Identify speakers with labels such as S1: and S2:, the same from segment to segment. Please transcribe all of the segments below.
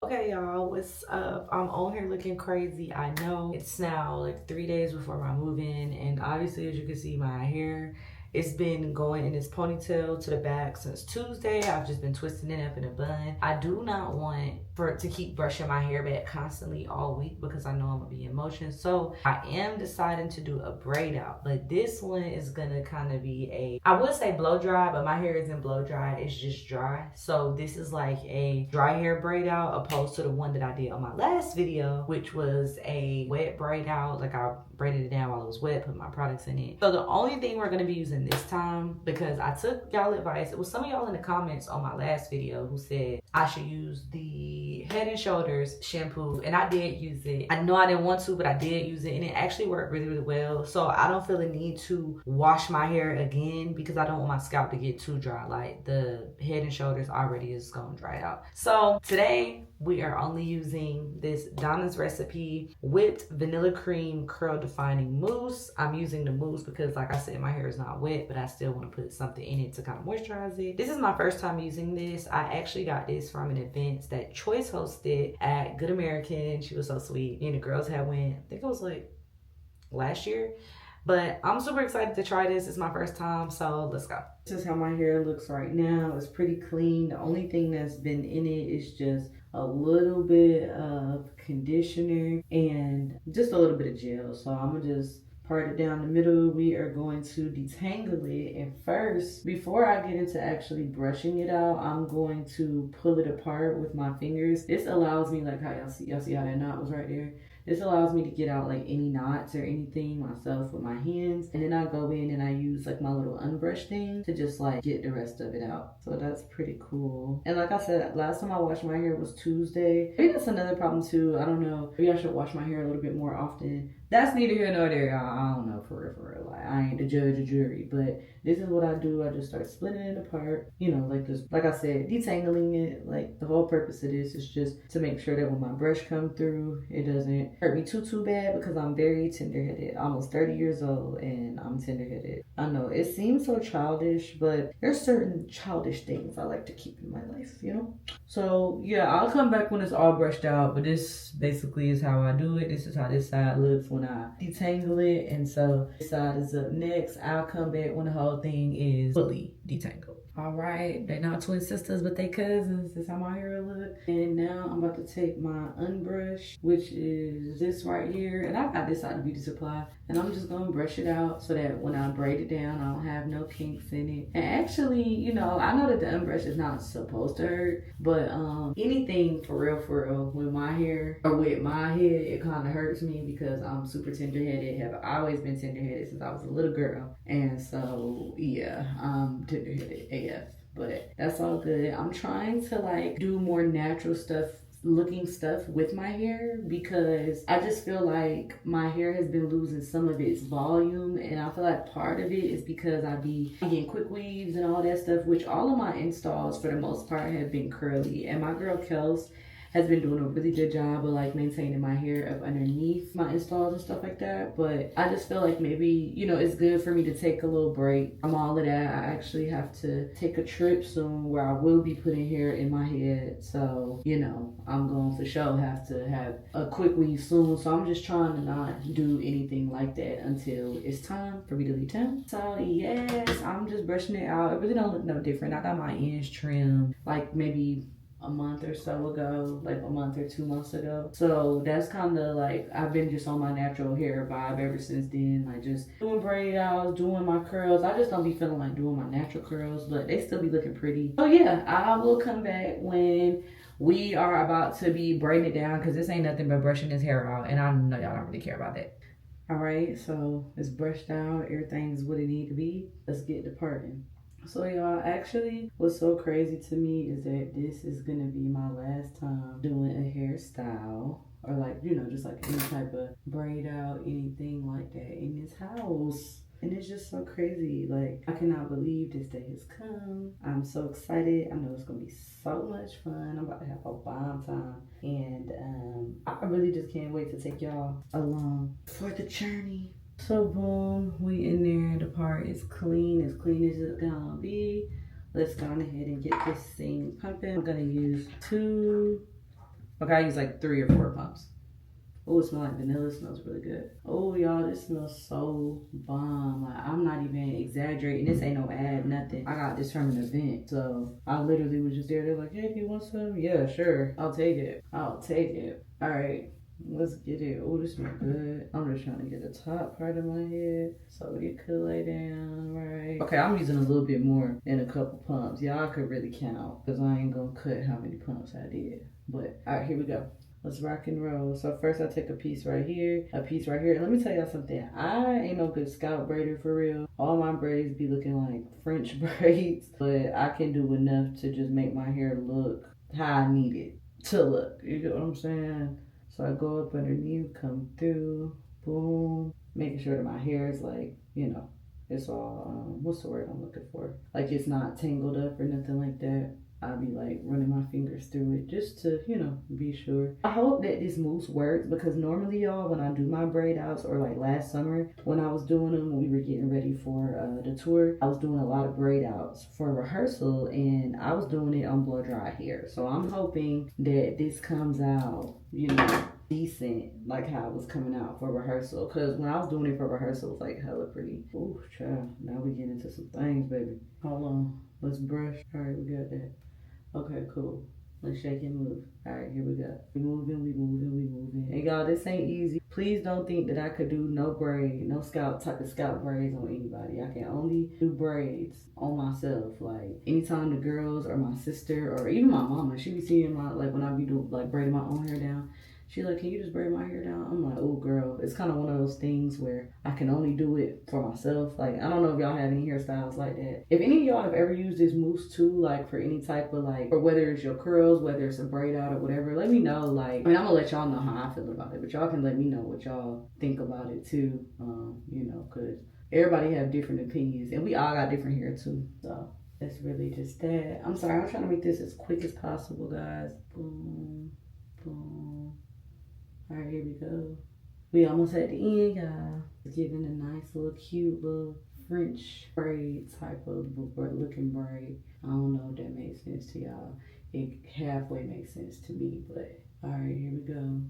S1: Okay, y'all, what's up? I'm on here looking crazy. I know it's now like 3 days before my move-in, and obviously, as you can see, my hair, it's been going in this ponytail to the back since Tuesday. I've just been twisting it up in a bun. I do not want for it to keep brushing my hair back constantly all week because I know I'm gonna be in motion. So I am deciding to do a braid out, but this one is gonna kind of be I would say blow dry, but my hair isn't blow dry, it's just dry. So this is like a dry hair braid out opposed to the one that I did on my last video, which was a wet braid out. Like I braided it down while it was wet, put my products in it. So the only thing we're gonna be using this time, because I took y'all advice, it was some of y'all in the comments on my last video who said I should use the Head and Shoulders shampoo, and I did use it. I know I didn't want to, but I did use it, and it actually worked really, really well. So I don't feel the need to wash my hair again because I don't want my scalp to get too dry. Like the Head and Shoulders already is gonna dry out. So today we are only using this Donna's Recipe whipped vanilla cream curl defining mousse. I'm using the mousse because, like I said, my hair is not wet, but I still want to put something in it to kind of moisturize it. This is my first time using this. I actually got this from an event that Choice hosted at Good American. She was so sweet. And the girls had went, I think it was like last year. But I'm super excited to try this. It's my first time, so let's go. This is how my hair looks right now. It's pretty clean. The only thing that's been in it is just a little bit of conditioner and just a little bit of gel. So I'm gonna just part it down the middle. We are going to detangle it, and first, before I get into actually brushing it out, I'm going to pull it apart with my fingers. This allows me, like how y'all see how that knot was right there? This allows me to get out like any knots or anything myself with my hands. And then I go in and I use like my little unbrush thing to just like get the rest of it out. So that's pretty cool. And like I said, last time I washed my hair was Tuesday. Maybe that's another problem too. I don't know. Maybe I should wash my hair a little bit more often. That's neither here nor there, y'all. I don't know, for real. Like, I ain't the judge or jury, but this is what I do. I just start splitting it apart. You know, like just, like I said, detangling it. Like, the whole purpose of this is just to make sure that when my brush come through, it doesn't hurt me too bad, because I'm very tender-headed. Almost 30 years old, and I'm tender-headed. I know, it seems so childish, but there's certain childish things I like to keep in my life, you know? So, yeah, I'll come back when it's all brushed out, but this basically is how I do it. This is how this side looks when I detangle it, and so this side is up next. I'll come back when the whole thing is fully detangled. All right, they're not twin sisters, but they cousins. This is how my hair look. And now I'm about to take my unbrush, which is this right here, and I got this out of Beauty Supply, and I'm just gonna brush it out so that when I braid it down, I don't have no kinks in it. And actually, you know, I know that the unbrush is not supposed to hurt, but anything for real, with my hair or with my head, it kind of hurts me because I'm super tender-headed. Have always been tender-headed since I was a little girl, and so yeah, I'm tender-headed AF. But that's all good. I'm trying to like do more natural looking stuff with my hair, because I just feel like my hair has been losing some of its volume, and I feel like part of it is because I be getting quick weaves and all that stuff, which all of my installs for the most part have been curly, and my girl Kels has been doing a really good job of like maintaining my hair up underneath my installs and stuff like that. But I just feel like maybe, you know, it's good for me to take a little break from all of that. I actually have to take a trip soon where I will be putting hair in my head. So, you know, I'm going for sure have to have a quick weave soon. So I'm just trying to not do anything like that until it's time for me to leave town. So yes, I'm just brushing it out. It really don't look no different. I got my ends trimmed like maybe a month or so ago, like a month or 2 months ago. So that's kind of like, I've been just on my natural hair vibe ever since then, like just doing braid outs, doing my curls. I just don't be feeling like doing my natural curls, but they still be looking pretty. So yeah, I will come back when we are about to be braiding it down, because this ain't nothing but brushing this hair out, and I know y'all don't really care about that. All right, so it's brushed out, everything's what it need to be. Let's get to parting. So y'all, actually what's so crazy to me is that this is gonna be my last time doing a hairstyle, or like, you know, just like any type of braid out, anything like that in this house. And it's just so crazy. Like, I cannot believe this day has come. I'm so excited. I know it's gonna be so much fun. I'm about to have a bomb time. And I really just can't wait to take y'all along for the journey. So boom, we in there. The part is clean as it's gonna be. Let's go on ahead and get this thing pumping. I'm gonna use I use like 3 or 4 pumps. Oh, it smells like vanilla. It smells really good. Oh, y'all, this smells so bomb. Like, I'm not even exaggerating. This ain't no ad, nothing. I got this from an event. So I literally was just there. They're like, hey, do you want some? Yeah, sure. I'll take it. All right. Let's get it. Oh, this smells good. I'm just trying to get the top part of my head so it could lay down, right? Okay, I'm using a little bit more than a couple pumps. Y'all could really count because I ain't gonna cut how many pumps I did. But, all right, here we go. Let's rock and roll. So first I take a piece right here, a piece right here. And let me tell y'all something. I ain't no good scalp braider for real. All my braids be looking like French braids, but I can do enough to just make my hair look how I need it to look. You get what I'm saying? So I go up underneath, come through, boom, making sure that my hair is like, you know, it's all, what's the word I'm looking for? Like it's not tangled up or nothing like that. I'll be like running my fingers through it just to, you know, be sure. I hope that this mousse works because normally, y'all, when I do my braid outs or like last summer when I was doing them, when we were getting ready for the tour, I was doing a lot of braid outs for rehearsal and I was doing it on blow dry hair. So I'm hoping that this comes out, you know, decent like how it was coming out for rehearsal. Because when I was doing it for rehearsal, it was like hella pretty. Ooh, child. Now we get into some things, baby. Hold on. Let's brush. All right, we got that. Okay, cool. Let's shake and move. All right, here we go. We moving. And y'all, this ain't easy. Please don't think that I could do no braid, no type of scalp braids on anybody. I can only do braids on myself. Like anytime the girls or my sister or even my mama, she be seeing my, like when I be doing like braiding my own hair down, she like, can you just braid my hair down? I'm like, oh girl, it's kind of one of those things where I can only do it for myself. Like, I don't know if y'all have any hairstyles like that. If any of y'all have ever used this mousse too, like for any type of like, or whether it's your curls, whether it's a braid out or whatever, let me know. Like, I mean, I'm gonna let y'all know how I feel about it, but y'all can let me know what y'all think about it too. You know, cause everybody have different opinions and we all got different hair too. So that's really just that. I'm sorry, I'm trying to make this as quick as possible, guys. Boom, boom. All right, here we go. We almost at the end, y'all. Giving a nice little cute little French braid type of looking braid. I don't know if that makes sense to y'all. It halfway makes sense to me, but all right, here we go.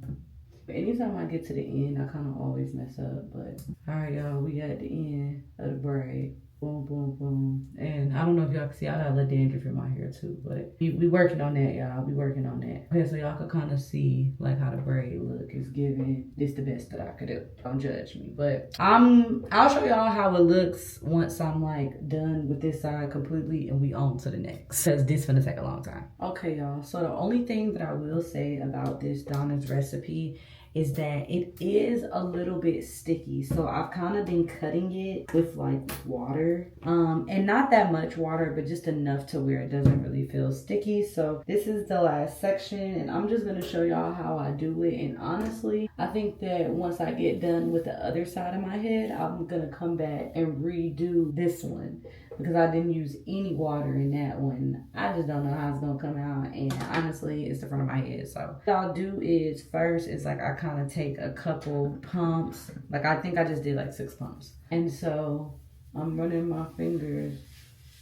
S1: But anytime I get to the end, I kind of always mess up, but all right, y'all, we got the end of the braid. Boom, boom, boom. And I don't know if y'all can see, I got a little dandruff in my hair too, but we working on that, y'all. We working on that. Okay, so y'all can kind of see like how the braid look is giving. This the best that I could do. Don't judge me, but I'll show y'all how it looks once I'm like done with this side completely and we on to the next, because this gonna take a long time. Okay, y'all, so the only thing that I will say about this Donna's recipe is that it is a little bit sticky. So I've kind of been cutting it with like water. And not that much water, but just enough to where it doesn't really feel sticky. So this is the last section and I'm just gonna show y'all how I do it. And honestly, I think that once I get done with the other side of my head, I'm gonna come back and redo this one because I didn't use any water in that one. I just don't know how it's gonna come out, and honestly it's the front of my head. So what I'll do is first is like I kind of take a couple pumps, like I think I just did like 6 pumps, and so I'm running my fingers,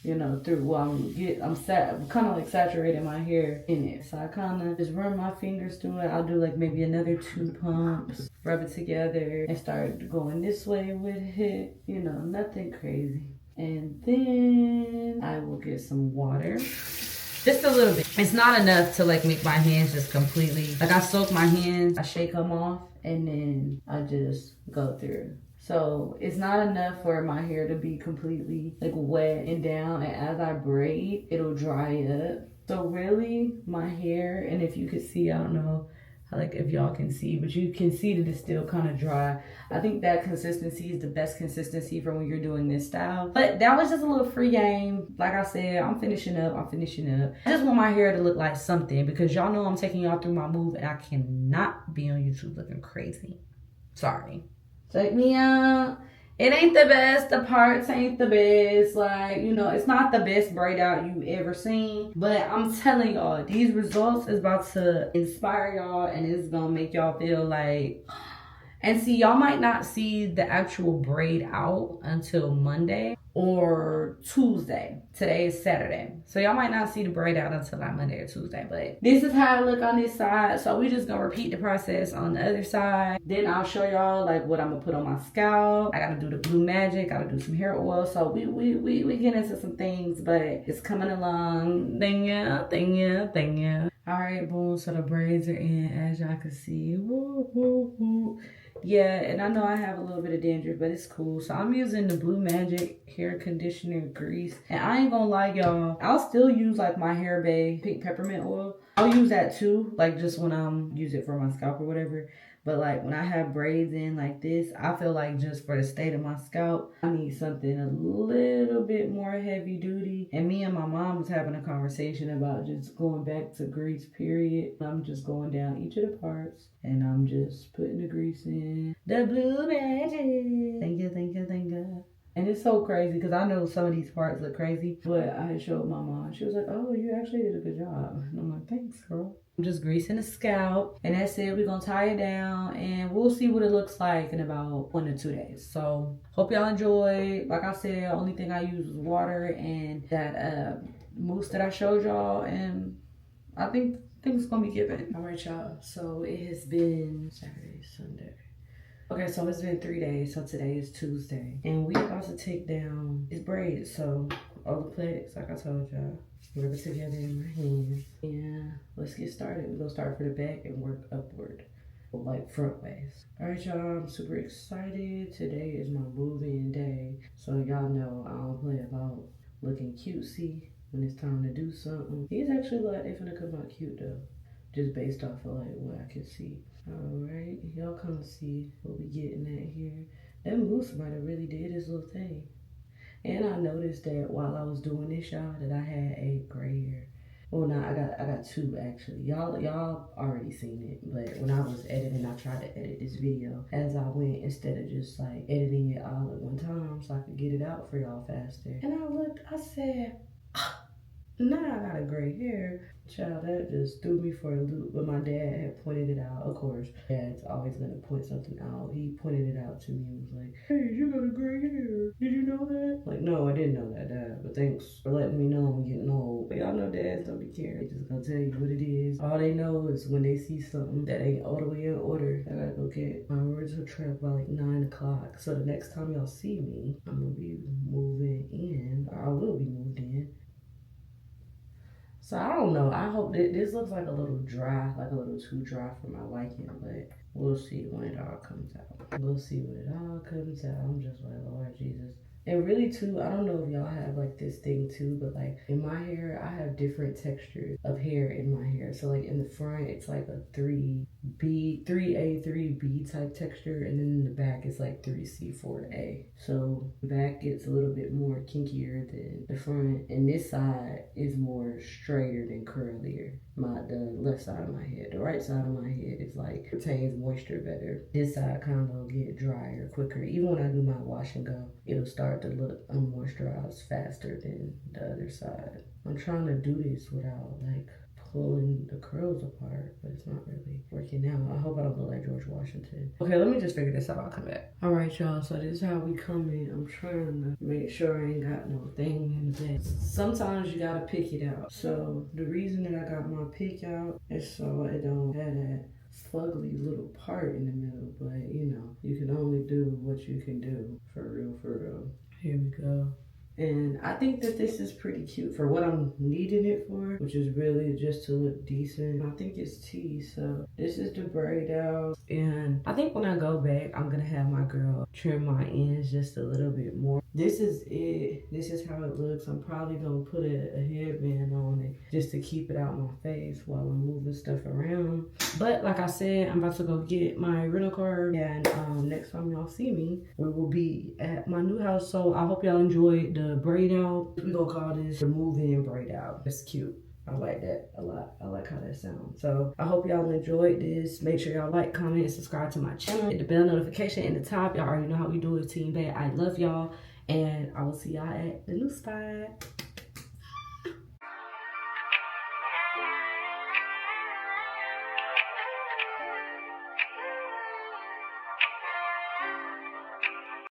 S1: you know, through. Well, I'm kind of like saturating my hair in it, so I kind of just run my fingers through it. I'll do like maybe another 2 pumps, rub it together and start going this way with it, you know, nothing crazy. And then I will get some water. Just a little bit. It's not enough to like make my hands just completely, like I soak my hands, I shake them off, and then I just go through. So it's not enough for my hair to be completely like wet and down, and as I braid, it'll dry up. So really my hair, and if you could see, I don't know, like if y'all can see, but you can see that it's still kind of dry. I think that consistency is the best consistency for when you're doing this style. But that was just a little free game. Like I said, I'm finishing up. I just want my hair to look like something because y'all know I'm taking y'all through my move and I cannot be on YouTube looking crazy. Sorry. Check me out. It ain't the best. The parts ain't the best. Like, you know, it's not the best braid out you ever seen. But I'm telling y'all, these results is about to inspire y'all and it's gonna make y'all feel like. And see, y'all might not see the actual braid out until Monday or Tuesday. Today is Saturday. So y'all might not see the braid out until like Monday or Tuesday. But this is how I look on this side. So we just gonna repeat the process on the other side. Then I'll show y'all like what I'm gonna put on my scalp. I gotta do the blue magic. Gotta do some hair oil. So we get into some things, but it's coming along. Thank you. All right, boom. So the braids are in, as y'all can see. Woo, woo, woo. Yeah, and I know I have a little bit of dandruff, but it's cool. So I'm using the Blue Magic hair conditioner grease. And I ain't gonna lie, y'all, I'll still use like my Hair Bay pink peppermint oil. I'll use that too, like just when I'm use it for my scalp or whatever. But like when I have braids in like this, I feel like just for the state of my scalp, I need something a little bit more heavy duty. And me and my mom was having a conversation about just going back to grease, period. I'm just going down each of the parts and I'm just putting the grease in. The Blue Magic. Thank you. And it's so crazy because I know some of these parts look crazy, but I showed my mom. She was like, oh, you actually did a good job. And I'm like, thanks, girl. I'm just greasing the scalp. And that's it. We're going to tie it down and we'll see what it looks like in about 1 to 2 days. So hope y'all enjoy. Like I said, only thing I use was water and that mousse that I showed y'all. And I think it's going to be given. All right, y'all. So it has been Saturday, Sunday. Okay, so it's been 3 days, so today is Tuesday. And we about to take down these braids. So all the plaits, like I told y'all, rub it together in my hands. And let's get started. We're gonna start for the back and work upward, like front ways. All right, y'all, I'm super excited. Today is my move-in day. So y'all know I don't play about looking cutesy when it's time to do something. These actually look like they finna come out cute though, just based off of like what I can see. Alright, y'all come see what we getting at here. That mousse might have really did his little thing. And I noticed that while I was doing this, y'all, that I had a gray hair. Well, no, I got two actually. Y'all already seen it, but when I was editing, I tried to edit this video as I went instead of just like editing it all at one time so I could get it out for y'all faster. And I looked, I said, now I got a gray hair. Child, that just threw me for a loop. But my dad had pointed it out. Of course, dad's always gonna point something out. He pointed it out to me and was like, hey, you got a gray hair. Did you know that? Like, no, I didn't know that, Dad. But thanks for letting me know I'm getting old. But y'all know dads don't be caring. They just gonna tell you what it is. All they know is when they see something that ain't all the way in order, I gotta go get my original trip by like 9 o'clock. So the next time y'all see me, I'm gonna be moving in. Or I will be moved in. So I don't know. I hope that this looks like a little dry, like a little too dry for my liking, but we'll see when it all comes out. We'll see when it all comes out. I'm just like, Lord Jesus. And really too, I don't know if y'all have like this thing too, but like in my hair, I have different textures of hair in my hair. So like in the front, it's like a 3B, 3A, 3B type texture. And then in the back, it's like 3C, 4A. So the back gets a little bit more kinkier than the front. And this side is more straighter than curlier. The left side of my head. The right side of my head is like retains moisture better. This side kind of get drier quicker. Even when I do my wash and go, it'll start to look unmoisturized faster than the other side. I'm trying to do this without like pulling the curls apart, but it's not really working out. I hope I don't look like George Washington. Okay, let me just figure this out. I'll come back. All right, y'all. So this is how we come in. I'm trying to make sure I ain't got no thing in the back. Sometimes you gotta pick it out. So the reason that I got my pick out is so it don't have that fugly little part in the middle. But you know, you can only do what you can do. For real, for real. Here we go. And I think that this is pretty cute for what I'm needing it for, which is really just to look decent. I think it's tea, so this is the Braid-Out. And I think when I go back, I'm gonna have my girl trim my ends just a little bit more. This is it. This is how it looks. I'm probably gonna put a headband on it just to keep it out my face while I'm moving stuff around. But like I said, I'm about to go get my rental car. And next time y'all see me, we will be at my new house. So I hope y'all enjoyed the Braid-Out. We gonna call this the move-in Braid-Out. It's cute. I like that a lot. I like how that sounds. So I hope y'all enjoyed this. Make sure y'all like, comment, and subscribe to my channel. Hit the bell notification in the top. Y'all already know how we do it, Team Bad. I love y'all. And I will see y'all at the new spot.